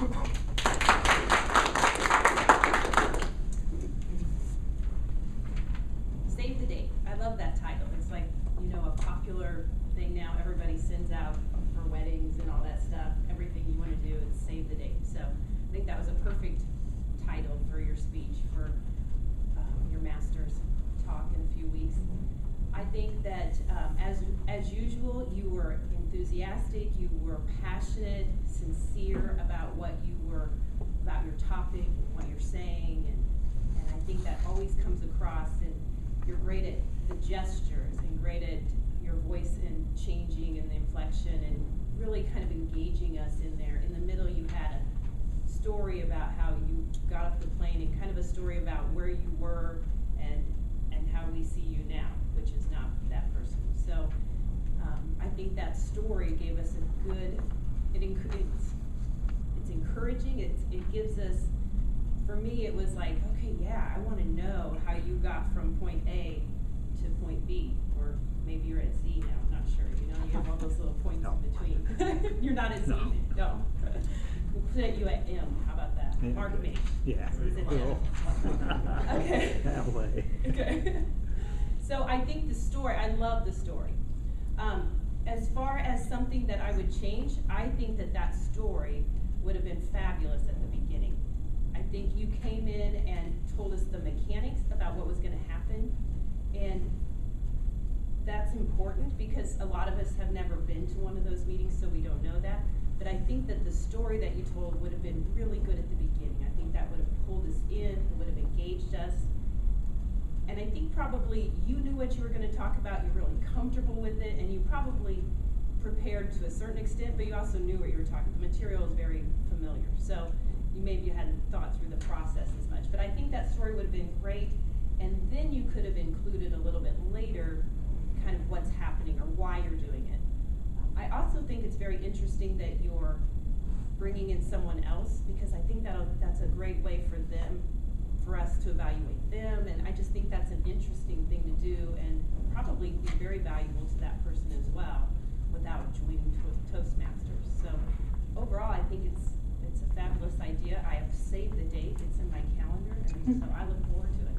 Save the date. I love that title. It's like, a popular thing now. Everybody sends out for weddings and all that stuff. Everything you want to do is save the date. So I think that was a perfect title for your speech for your master's talk in a few weeks. I think that as usual, you were enthusiastic, you were passionate, sincere about about your topic and what you're saying, and I think that always comes across, and you're great at the gestures and great at your voice and changing and the inflection and really kind of engaging us in there. In the middle, you had a story about how you got off the plane and kind of a story about where you were and how we see you now, which is not that person. So I think that story gave us a good, it's encouraging, it gives us, for me it was like, okay, yeah, I want to know how you got from point A to point B, or maybe you're at Z now, I'm not sure, you have all those little points in between. You're not at Z? No. We'll put you at M, how about that? Yeah. Mark me. Yeah. He's at M. Okay. That way. Okay. So I think the story, I love the story. As far as something that I would change, I think that story would have been fabulous at the beginning. I think you came in and told us the mechanics about what was going to happen, and that's important because a lot of us have never been to one of those meetings, so we don't know that. But I think that the story that you told would have been really good at the beginning. I think that would have pulled us in, it would have engaged us. And I think probably you knew what you were going to talk about, you're really comfortable with it, and you probably prepared to a certain extent, but you also knew what you were talking about. The material is very familiar, so maybe you hadn't thought through the process as much. But I think that story would have been great, and then you could have included a little bit later kind of what's happening or why you're doing it. I also think it's very interesting that you're bringing in someone else, because I think that's a great way for us to evaluate them, and I just think that's an interesting thing to do and probably be very valuable to that person as well without joining Toastmasters. So overall, I think it's a fabulous idea. I have saved the date, it's in my calendar, and so I look forward to it.